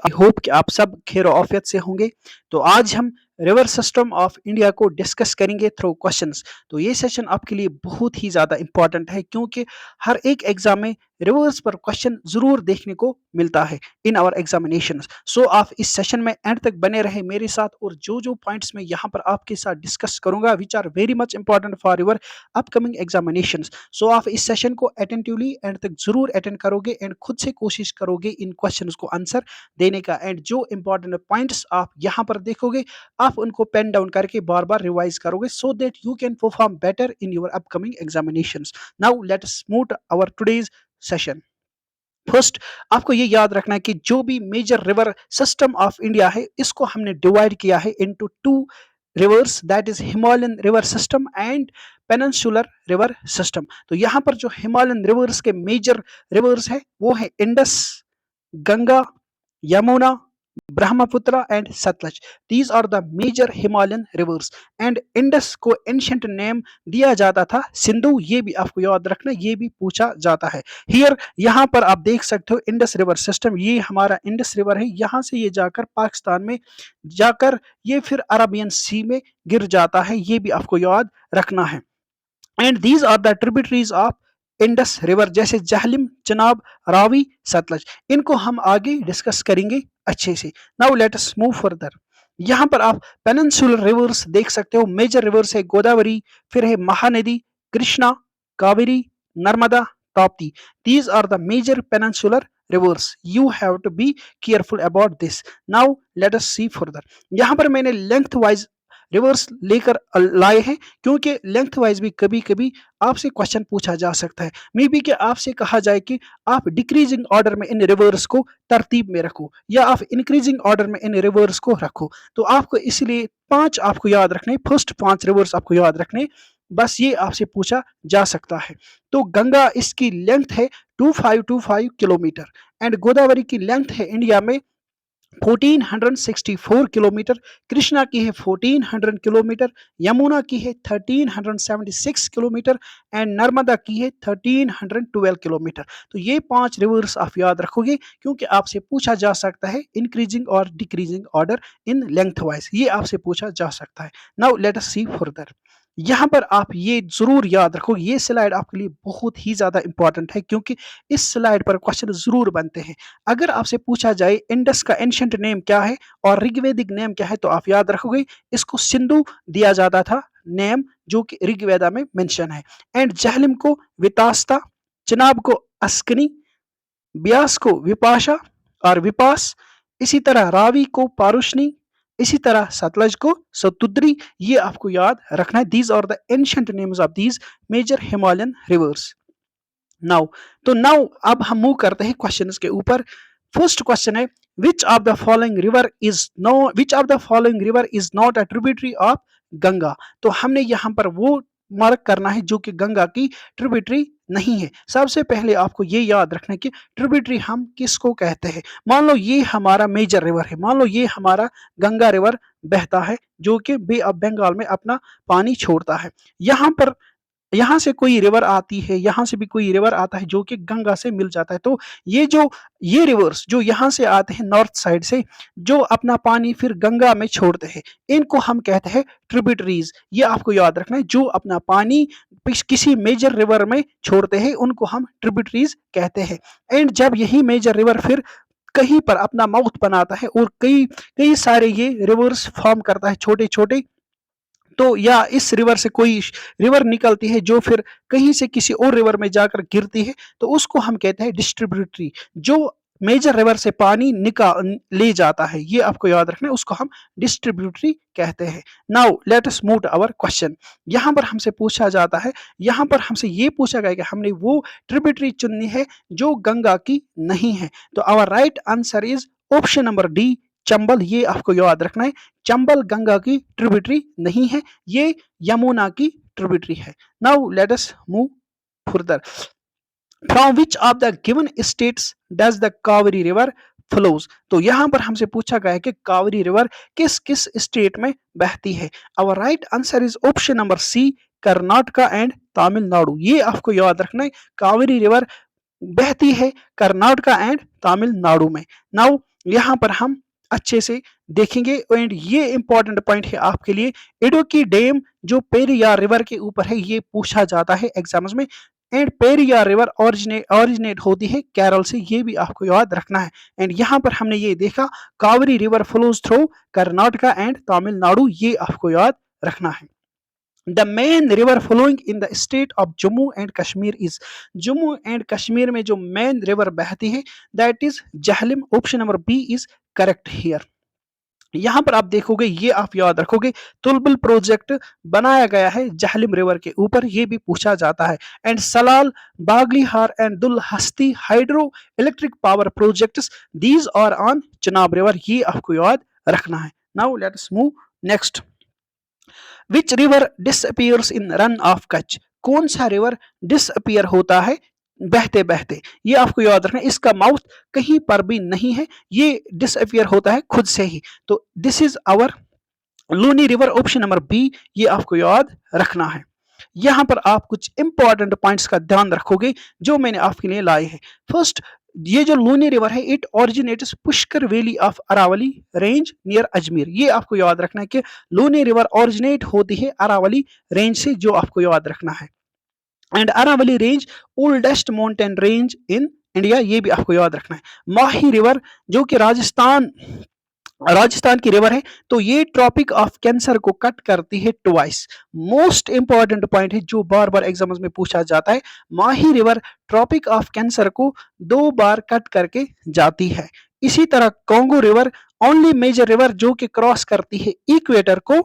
I hope कि आप सब खैर ऑफियत से होंगे। तो आज हम रिवर सिस्टम ऑफ इंडिया को डिस्कस करेंगे थ्रू क्वेश्चंस। तो ये सेशन आपके लिए बहुत ही ज़्यादा इंपॉर्टेंट है क्योंकि हर एक एग्जाम में रिवर्स पर क्वेश्चन ज़रूर देखने को मिलता है इन आवर एग्जामिनेशंस। सो आप इस सेशन में एंड तक बने रहे मेरे साथ, और जो जो पॉइंट्स मैं यहाँ पर आपके साथ डिस्कस करूंगा which are very much important for your upcoming examinations. So आप इस सेशन को अटेंटिवली एंड तक जरूर अटेंड करोगे एंड खुद से कोशिश करोगे इन क्वेश्चंस को आंसर देने का। एंड जो इंपॉर्टेंट पॉइंट्स आप यहाँ पर देखोगे आप उनको पेन डाउन करके बार बार रिवाइज करोगे so that you can perform better in your upcoming examinations. Now let's move to our today's session. First, आपको ये याद रखना है कि जो भी major river system of India है इसको हमने डिवाइड किया है into two rivers, that is Himalayan river system and peninsular river system. तो यहाँ पर जो हिमालयन रिवर्स के मेजर रिवर्स है वो है Indus, Ganga, Yamuna, Brahmaputra and Sutlej. These are the major Himalayan rivers. And Indus को एंशियंट नेम दिया जाता था सिंधु, ये भी आपको याद रखना, ये भी पूछा जाता है। हियर यहाँ पर आप देख सकते हो इंडस रिवर सिस्टम, ये हमारा इंडस रिवर है, यहाँ से ये जाकर पाकिस्तान में जाकर ये फिर अरबियन सी में गिर जाता है, ये भी आपको याद रखना है। And these are the tributaries of Indus river, जैसे जहलिम, चनाब, रावी, सतलज। इनको हम आगे डिस्कस करेंगे अच्छे से। Now let us move further. यहाँ पर आप पेनिनसुलर रिवर्स देख सकते हो। मेजर रिवर्स है गोदावरी, फिर है Mahanadi, Krishna, Kaveri, Narmada, Tapti. These are the major peninsular rivers. You have to be careful about this. Now let us see further. यहाँ पर मैंने लेंथ वाइज रिवर्स लेकर लाए हैं क्योंकि लेंथ वाइज भी कभी कभी आपसे क्वेश्चन पूछा जा सकता है। मे बी कि आपसे कहा जाए कि आप डिक्रीजिंग ऑर्डर में इन रिवर्स को तरतीब में रखो या आप इंक्रीजिंग ऑर्डर में इन रिवर्स को रखो। तो आपको इसलिए पांच आपको याद रखने, फर्स्ट पांच रिवर्स आपको याद रखने, बस ये आपसे पूछा जा सकता है। तो गंगा इसकी लेंथ है 2525 किलोमीटर एंड गोदावरी की लेंथ है इंडिया में 1464 किलोमीटर, कृष्णा की है 1400 किलोमीटर, यमुना की है 1376 किलोमीटर एंड नर्मदा की है 1312 किलोमीटर। तो ये पांच रिवर्स आप याद रखोगे क्योंकि आपसे पूछा जा सकता है इंक्रीजिंग और decreasing order in length wise, ये आपसे पूछा जा सकता है। Now let us see further. यहाँ पर आप ये जरूर याद रखो, ये स्लाइड आपके लिए बहुत ही ज्यादा इंपॉर्टेंट है क्योंकि इस स्लाइड पर क्वेश्चन जरूर बनते हैं। अगर आपसे पूछा जाए इंडस का एंशिएंट नेम क्या है और ऋग्वेदिक नेम क्या है तो आप याद रखोगे इसको सिंधु दिया जाता था नेम, जो कि ऋग्वेदा में मेंशन है। एंड जहलिम को वितास्ता, चिनाब को अस्कनी, ब्यास को विपाशा और विपास, इसी तरह रावी को पारुष्णी, इसी तरह सतलज को सतुद्री। ये आपको याद रखना है। These are the ancient names of these major Himalayan rivers. Now तो नाउ अब हम मूव करते हैं क्वेश्चंस के ऊपर। फर्स्ट क्वेश्चन है विच of the following river is know which of the following river is not a tributary of Ganga. तो हमने यहाँ पर वो मार्क करना है जो कि गंगा की ट्रिब्यूटरी नहीं है। सबसे पहले आपको ये याद रखना है कि ट्रिब्यूटरी हम किसको कहते हैं। मान लो ये हमारा मेजर रिवर है, मान लो ये हमारा गंगा रिवर बहता है जो कि बे ऑफ बंगाल में अपना पानी छोड़ता है। यहाँ पर यहाँ से कोई रिवर आती है, यहाँ से भी कोई रिवर आता है जो कि गंगा से मिल जाता है। तो ये रिवर्स जो यहाँ से आते हैं नॉर्थ साइड से, जो अपना पानी फिर गंगा में छोड़ते हैं, इनको हम कहते हैं ट्रिब्यूटरीज। ये आपको याद रखना है, जो अपना पानी किसी मेजर रिवर में छोड़ते हैं उनको हम ट्रिब्यूटरीज कहते हैं। एंड जब यही मेजर रिवर फिर कहीं पर अपना माउथ बनाता है और कई कई सारे ये रिवर्स फॉर्म करता है छोटे छोटे, तो या इस रिवर से कोई रिवर निकलती है जो फिर कहीं से किसी और रिवर में जाकर गिरती है, तो उसको हम कहते हैं डिस्ट्रीब्यूटरी। जो मेजर रिवर से पानी ले जाता है, ये आपको याद रखना है, उसको हम डिस्ट्रीब्यूटरी कहते हैं। Now let us move to our question. यहाँ पर हमसे पूछा जाता है, यहाँ पर हमसे ये पूछा गया कि हमने वो ट्रिब्यूटरी चुननी है जो गंगा की नहीं है। तो our right answer is option number D, Chambal. ये आपको याद रखना है, चंबल गंगा की ट्रिब्यूटरी नहीं है, ये यमुना की ट्रिब्यूटरी है। Now let us move further. From which of the given states does the Kaveri river flows. तो यहां पर हमसे पूछा गया है कि कावेरी रिवर किस किस स्टेट में बहती है। Our right answer is option number C, Karnataka and Tamil Nadu. ये आपको याद रखना है, कावेरी रिवर बहती है कर्नाटका एंड तमिलनाडु में। नाउ यहाँ पर हम अच्छे से देखेंगे। एंड ये इंपॉर्टेंट पॉइंट है आपके लिए, इडुक्की डैम जो पेरियार रिवर के ऊपर है, ये पूछा जाता है एग्जाम्स में। एंड पेरियार रिवर ओरिजिनेट होती है केरल से, ये भी आपको याद रखना है। एंड यहाँ पर हमने ये देखा Kaveri river flows through Karnataka and Tamil Nadu, ये आपको याद रखना है। The main river flowing in the state of Jammu and Kashmir is, Jammu and Kashmir में जो मेन रिवर बहती है that is Jhelum. Option number B is correct here. यहां पर आप देखोगे, ये आप याद रखोगे, तुलबुल प्रोजेक्ट बनाया गया है जहलिम रिवर के ऊपर, ये भी पूछा जाता है। And Salal, Baglihar and Dul Hasti hydro electric power projects, these are on Chenab river, ये आपको याद रखना है। Now let's move next. Which river disappears in Rann of Kutch, कौन सा रिवर डिसअपियर होता है बहते बहते, ये आपको याद रखना है। इसका माउथ कहीं पर भी नहीं है, ये डिसअपियर होता है खुद से ही। तो this is our Luni river, option number B, ये आपको याद रखना है। यहां पर आप कुछ इंपॉर्टेंट पॉइंट्स का ध्यान रखोगे जो मैंने आपके लिए लाए हैं। फर्स्ट, ये जो लूनी रिवर है it originates Pushkar valley of Aravalli range near Ajmer, ये आपको याद रखना है कि लूनी रिवर ओरिजिनेट होती है अरावली रेंज से, जो आपको याद रखना है। And Aravalli range oldest mountain range in India, ये भी आपको याद रखना है। माही रिवर जो कि राजस्थान की रिवर है, तो ये ट्रॉपिक ऑफ कैंसर को कट करती है ट्वाइस। मोस्ट इंपॉर्टेंट पॉइंट है जो बार बार एग्जाम्स में पूछा जाता है, Mahi river tropic of cancer को 2 बार कट करके जाती है। इसी तरह Congo river only major river जो कि क्रॉस करती है इक्वेटर को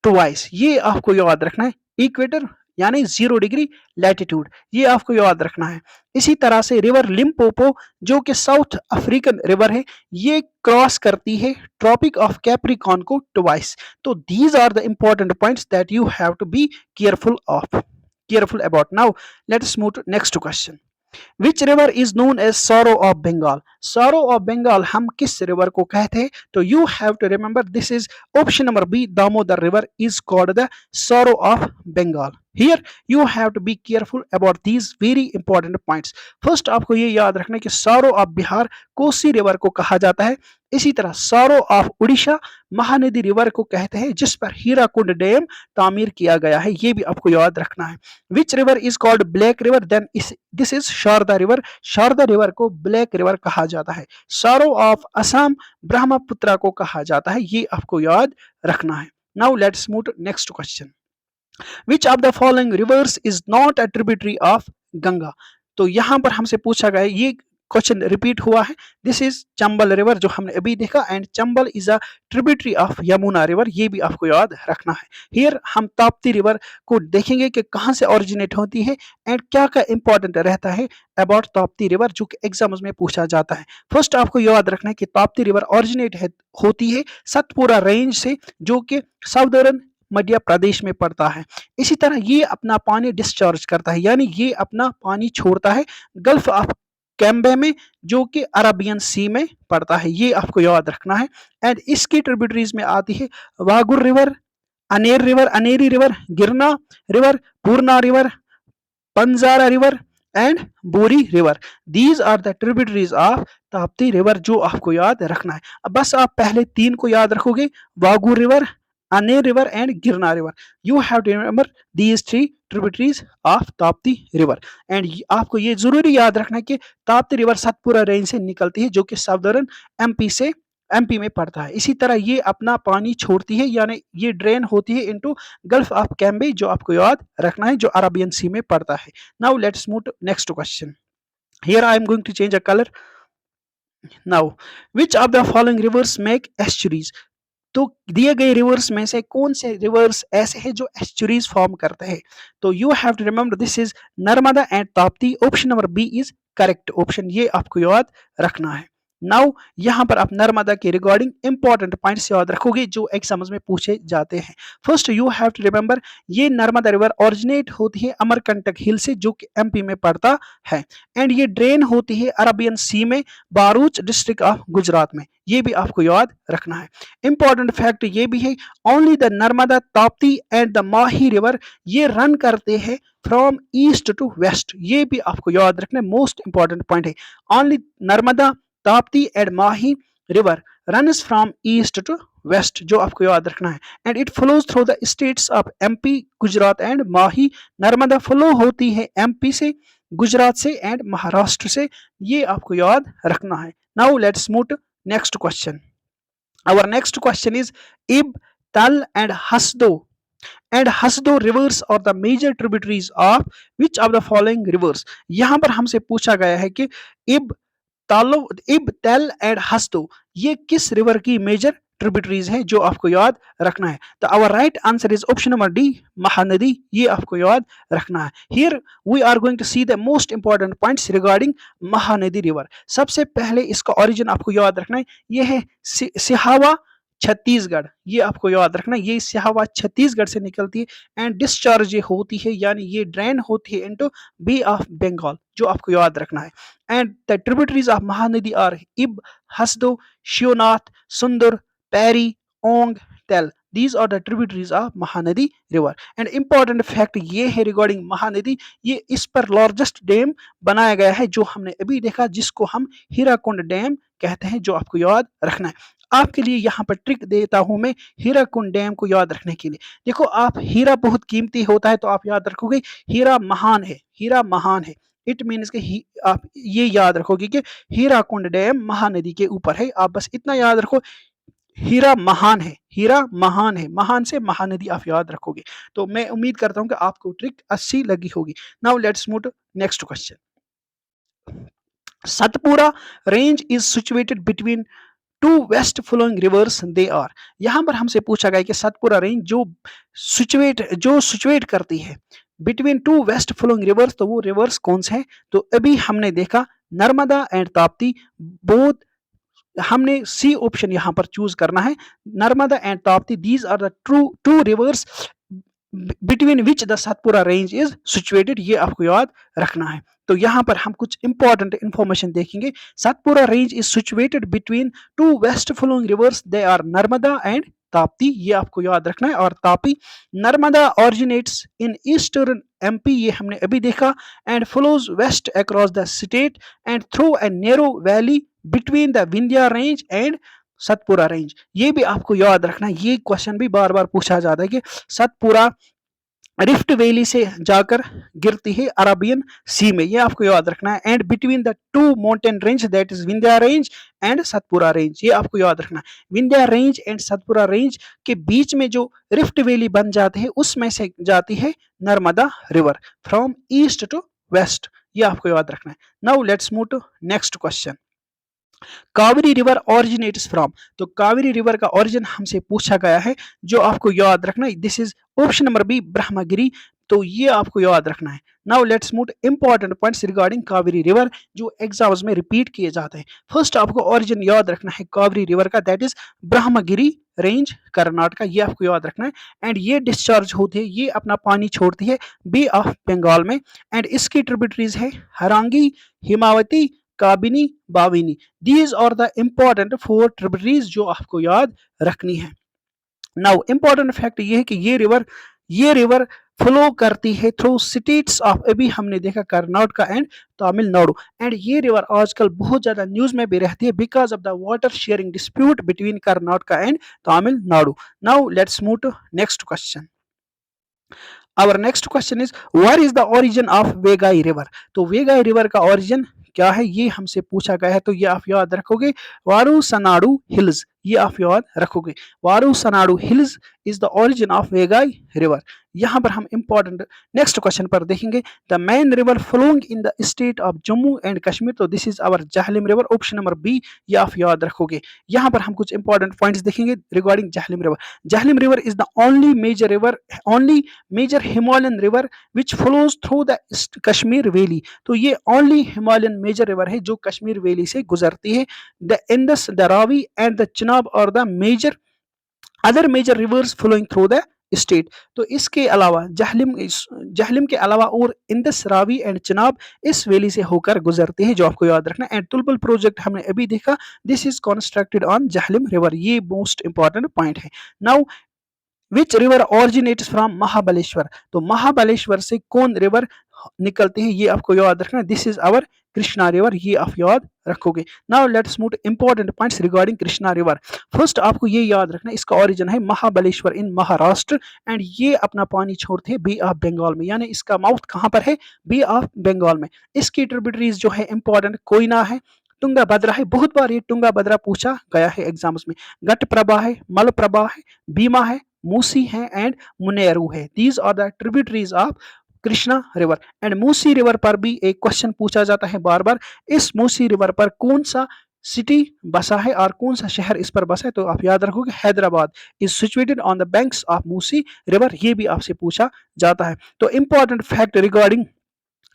ट्वाइस, ये आपको याद रखना है। इक्वेटर यानी 0 डिग्री लैटिट्यूड, ये आपको याद रखना है। इसी तरह से रिवर लिम्पोपो जो कि साउथ अफ्रीकन रिवर है, ये क्रॉस करती है ट्रॉपिक ऑफ कैप्रिकॉन को ट्वाइस। तो these are the important points that you have to be careful about. Now let's move to next question. Which river is known as sorrow of Bengal, sorrow of Bengal हम किस रिवर को कहते हैं? तो you have to remember this is option number B, Damodar river is called the sorrow of Bengal. Here you have to be careful about these very important points. First आपको ये याद रखना है कि sorrow of Bihar Kosi river को कहा जाता है। इसी तरह sorrow of Orissa Mahanadi river को कहते हैं, जिस पर हीराकुंड डैम तामीर किया गया है, ये भी आपको याद रखना है। Which river is called black river? Then this is Sharda river, Sharda river को ब्लैक रिवर कहा जाता है। सॉरो ऑफ असम ब्रह्मपुत्रा को कहा जाता है, ये आपको याद रखना है। Now let's move to next question. Which of the following rivers is not a tributary of Ganga? तो यहां पर हमसे पूछा गया, ये क्वेश्चन रिपीट हुआ है। दिस इज चंबल रिवर जो हमने अभी देखा, and Chambal is a tributary of Yamuna river, ये भी आपको याद रखना है। हियर हम ताप्ती रिवर को देखेंगे कि कहां से ओरिजिनेट होती है एंड क्या क्या इंपॉर्टेंट रहता है अबाउट ताप्ती रिवर, जो कि एग्जाम्स में पूछा जाता है। फर्स्ट आपको याद रखना है कि ताप्ती रिवर ओरिजिनेट होती है सतपुरा रेंज से, जो कि साउदर्न मध्य प्रदेश में पड़ता है। इसी तरह ये अपना पानी डिस्चार्ज करता है, यानी ये अपना पानी छोड़ता है गल्फ ऑफ कैम्बे में, जो कि अरबियन सी में पड़ता है, ये आपको याद रखना है। एंड इसकी ट्रिब्यूटरीज में आती है Waghur river, Aneri river, Girna river, Purna river, Panjhara river and Bori river. These are the tributaries of Tapti river, जो आपको याद रखना है। अब बस आप पहले 3 को याद रखोगे, Vagur river, Aner river and Girna river. You have to remember these 3 tributaries of Tapti river. And आपको ये जरूरी याद रखना है कि ताप्ती रिवर सतपुरा रेंज से निकलती है, जो कि साउदर्न एमपी में पड़ता है। इसी तरह ये अपना पानी छोड़ती है, यानी ये ड्रेन होती है इनटू गल्फ ऑफ कैम्बे, जो आपको याद रखना है, जो अरबियन सी में पड़ता है। Now let's move to next question. Here I am going to change a colour. Now which of the following rivers make estuaries? तो दिए गए रिवर्स में से कौन से रिवर्स ऐसे हैं जो एस्चुरीज फॉर्म करते हैं? तो you have to remember this is Narmada and Tapti. Option number B is correct option, ये आपको याद रखना है। नाउ यहां पर आप नर्मदा के रिगार्डिंग इंपॉर्टेंट पॉइंट्स याद रखोगे जो एग्जाम्स में पूछे जाते हैं। First you have to remember ये नर्मदा रिवर ओरिजिनेट होती है अमरकंटक हिल से, जो कि एमपी में पड़ता है। एंड ये ड्रेन होती है अरबियन सी में, बारूच डिस्ट्रिक्ट ऑफ गुजरात में, ये भी आपको याद रखना है। इंपॉर्टेंट फैक्ट ये भी है, only the Narmada, Tapti and the Mahi river ये रन करते हैं फ्रॉम ईस्ट टू वेस्ट, ये भी आपको याद रखना है। मोस्ट इंपॉर्टेंट पॉइंट है, only Narmada, Tapti and Mahi river runs from east to west, जो आपको याद रखना है, and it flows through the states of MP, Gujarat and Mahi. Narmada flow होती है एमपी से, गुजरात से एंड महाराष्ट्र से, ये आपको याद रखना है। Now let's move to next question. Our next question is Ib, Tel and Hasdo rivers are the major tributaries of which of the following rivers. यहां पर हमसे पूछा गया है कि इब, तालो, इब, तेल एंड हसदो ये किस रिवर की मेजर ट्रिब्यूटरीज हैं, जो आपको याद रखना है। तो our right answer is option number D, Mahanadi, ये आपको याद रखना है। Here we are going to see the most important points regarding Mahanadi river. सबसे पहले इसका ओरिजिन आपको याद रखना है, ये है सिहावा छत्तीसगढ़, ये आपको याद रखना है, ये सिहावा छत्तीसगढ़ से निकलती है एंड डिस्चार्ज ये होती है, यानी ये ड्रेन होती है इनटू बे ऑफ बंगाल, जो आपको याद रखना है। And the tributaries of Mahanadi are Ib, Hasdo, Shivnath, Sondur, Pairi, Ong, Tel. These are the tributaries of Mahanadi river. And important fact ये है रिगार्डिंग महानदी, ये इस पर लार्जेस्ट डैम बनाया गया है, जो हमने अभी देखा, जिसको हम हीराकुंड डैम कहते हैं, जो आपको याद रखना है। आपके लिए यहाँ पर ट्रिक देता हूं मैं हीराकुंड डैम को याद रखने के लिए। देखो, आप हीरा बहुत कीमती होता है, तो आप याद रखोगे हीरा महान है, हीरा महान है। इट मीन्स कि आप ये याद रखोगे कि हीराकुंड डैम महानदी के ऊपर है, आप बस इतना याद रखो, हीरा महान है, हीरा महान है, महान से महानदी आप याद रखोगे। तो मैं उम्मीद करता हूं कि आपको ट्रिक अच्छी लगी होगी। Now let's move to next question. Satpura range is situated between two west flowing rivers they are. यहां पर हमसे पूछा गया कि सतपुरा रेंज जो सिचुएट करती है between two west flowing rivers, तो वो रिवर्स कौन से हैं। तो अभी हमने देखा नर्मदा एंड ताप्ती, बोथ हमने सी ऑप्शन यहां पर चूज करना है, Narmada and Tapti, these are the true two rivers between which the Satpura range is situated, ये आपको याद रखना है। तो यहां पर हम कुछ इंपॉर्टेंट इंफॉर्मेशन देखेंगे। Satpura range is situated between two west flowing rivers, they are Narmada and Tapti, ये आपको याद रखना है, और Tapi. Narmada originates in eastern MP, ये हमने अभी देखा, and flows west across the state and through a narrow valley between the Vindhya range and Satpura range, ये भी आपको याद रखना है। ये क्वेश्चन भी बार बार पूछा जाता है कि सतपुरा रिफ्ट वैली से जाकर गिरती है अरबियन सी में, ये आपको याद रखना है। And between the two mountain range, that is Vindhya range and Satpura range, ये आपको याद रखना है। Vindhya range and Satpura range के बीच में जो रिफ्ट वैली बन जाती है, उसमें से जाती है Narmada river from east to west, ये आपको याद रखना है। Now let's move to next question. Kaveri river originates from, तो कावेरी रिवर का ओरिजिन हमसे पूछा गया है, जो आपको याद रखना है, this is option number B, Brahmagiri, तो ये आपको याद रखना है। Now let's move important points regarding Kaveri river, जो एग्जाम्स में रिपीट किए जाते हैं। फर्स्ट आपको ओरिजिन याद रखना है कावेरी रिवर का, that is Brahmagiri range Karnataka, ये आपको याद रखना है। एंड ये डिस्चार्ज होती है, ये अपना पानी छोड़ती है बे ऑफ बंगाल में, एंड इसकी ट्रिब्यूटरीज है Harangi, Hemavati, Kabini, Bhavani. These are the important four tributaries जो आपको याद रखनी है। नाउ इंपॉर्टेंट फैक्ट ये है कि ये रिवर फ्लो करती है थ्रू स्टेट्स ऑफ, अभी हमने देखा कर्नाटका एंड तमिलनाडु, एंड ये रिवर आजकल बहुत ज्यादा न्यूज में भी रहती है because of the water sharing dispute between Karnataka and Tamil Nadu. Now let's move to next question. Our next question is where is the origin of Vaigai river, तो वेगाई रिवर का ओरिजिन क्या है, ये हमसे पूछा गया है। तो ये आप याद रखोगे वारुसनाडु हिल्स, ये आप याद रखोगे, Varushanadu hills is the origin of Vaigai river. यहां पर हम इंपॉर्टेंट नेक्स्ट क्वेश्चन पर देखेंगे, the main river flowing in the state of Jammu and Kashmir, तो this is our Jhelum river, option number B, ये आप याद रखोगे। यहां पर हम कुछ इंपॉर्टेंट पॉइंट्स देखेंगे regarding Jhelum river. Jhelum river is the only major Himalayan river which flows through the Kashmir valley, तो ये ओनली हिमालयन मेजर रिवर है जो कश्मीर वैली से गुजरती है। The Indus, the Ravi and the Chenab और the major other major rivers flowing through the state, तो इसके अलावा जहलिम के अलावा और इंदस, रावी एंड चिनाब इस वैली से होकर गुजरते हैं, जो आपको याद रखना है। एंड तुलबुल प्रोजेक्ट हमने अभी देखा, this is constructed on Jhelum river, ये मोस्ट इंपॉर्टेंट पॉइंट है। Now which river originates from Mahabaleshwar, तो महाबलेश्वर से कौन रिवर निकलते हैं, ये आपको याद रखना, this is our Krishna river, ये आप याद रखोगे। Now let's move to important points regarding Krishna river. First आपको ये याद रखना, इसका ओरिजिन है महाबलेश्वर इन महाराष्ट्र एंड ये अपना पानी छोड़ते हैं बे ऑफ बंगाल में, यानी इसका माउथ कहाँ पर है, बे ऑफ बंगाल में। इसकी ट्रिब्यूटरीज जो है इंपॉर्टेंट, कोयना है, तुंगा भद्रा है, बहुत बार ये तुंगा भद्रा पूछा गया है एग्जाम्स में, घट प्रभा है, मल प्रभा है, भीमा है, मूसी है एंड मुनेरू है। These are the tributaries of Krishna river. And Musi river पर भी एक क्वेश्चन पूछा जाता है बार बार, इस मूसी रिवर पर कौन सा सिटी बसा है और कौन सा शहर इस पर बसा है, तो आप याद रखोगे Hyderabad is situated on the banks of Musi river, ये भी आपसे पूछा जाता है। तो important fact regarding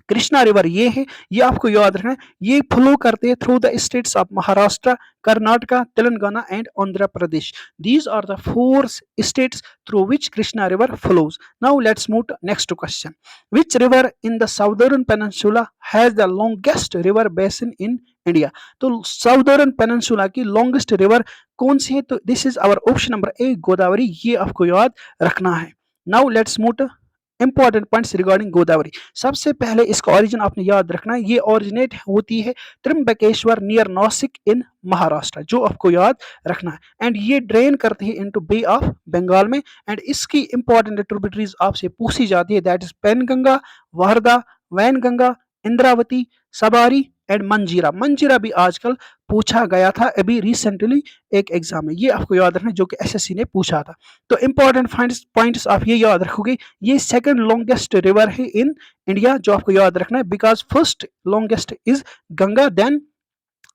Krishna river ये है, ये आपको याद रखना है, ये फ्लो करते हैं through the states of Maharashtra, Karnataka, Telangana and Andhra Pradesh. These are the four states through which Krishna river flows. Now let's move to next question, which river in the southern peninsula has the longest river basin in India. तो southern peninsula की longest river कौन सी है, तो this is our option number A Godavari, ये आपको याद रखना है। Now let's move to important points regarding Godavari. सबसे पहले इसका ओरिजिन आपने याद रखना है, ये ओरिजिनेट होती है त्रिम्बकेश्वर नियर नासिक इन महाराष्ट्र, जो आपको याद रखना है। एंड ये ड्रेन करती है इनटू बे ऑफ बंगाल में। एंड इसकी इंपॉर्टेंट ट्रिब्यूटरीज आपसे पूछी जाती है, that is Penganga, Wardha, Wainganga, Indravati, Sabari and Manjira. Manjira भी आजकल पूछा गया था अभी रिसेंटली एक एग्जाम में, ये आपको याद रखना है, जो कि एसएससी ने पूछा था। तो इंपॉर्टेंट पॉइंट्स आप ये याद रखोगे, ये सेकंड लॉन्गेस्ट रिवर है इन इंडिया, जो आपको याद रखना है, because first longest is Ganga, then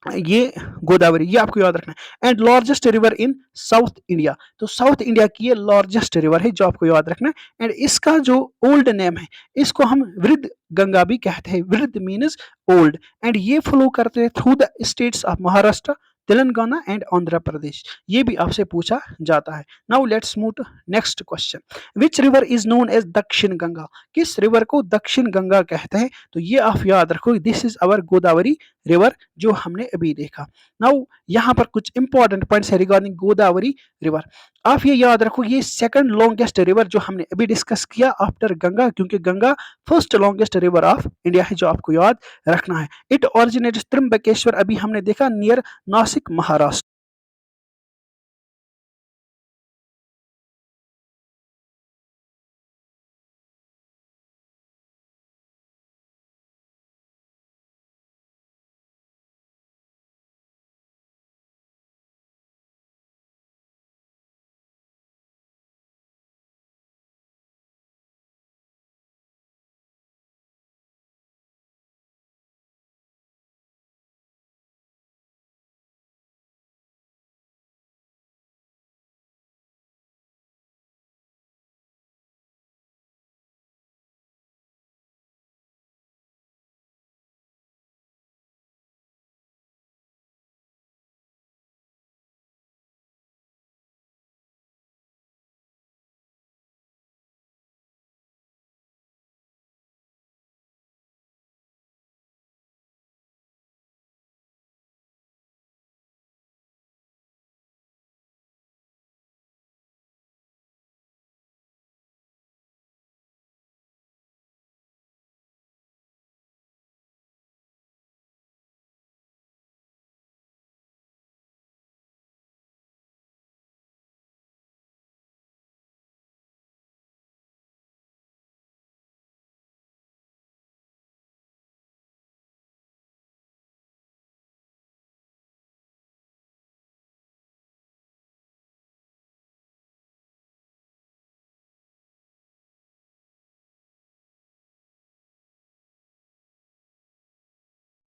ये गोदावरी, ये आपको याद रखना है। And largest river in south India, तो साउथ इंडिया की ये लार्जेस्ट रिवर है, जो आपको याद रखना है। एंड इसका जो ओल्ड नेम है, इसको हम वृद्ध गंगा भी कहते हैं, वृद्ध मीन्स ओल्ड। एंड ये फ्लो करते हैं through the states of Maharashtra, Telangana and Andhra Pradesh, ये भी आपसे पूछा जाता है। Now let's move to next question, which river is known as Dakshin Ganga, किस रिवर को दक्षिण गंगा कहते हैं, तो ये आप याद रखो, this is our Godavari river, जो हमने अभी देखा। नाउ यहाँ पर कुछ इंपॉर्टेंट पॉइंट्स है रिगार्डिंग गोदावरी रिवर। आप ये याद रखो, ये सेकंड लॉन्गेस्ट रिवर जो हमने अभी डिस्कस किया आफ्टर गंगा, क्योंकि Ganga first longest river of India है, जो आपको याद रखना है। इट ओरिजिनेट्स त्रिम्बकेश्वर, अभी हमने देखा नियर नासिक महाराष्ट्र।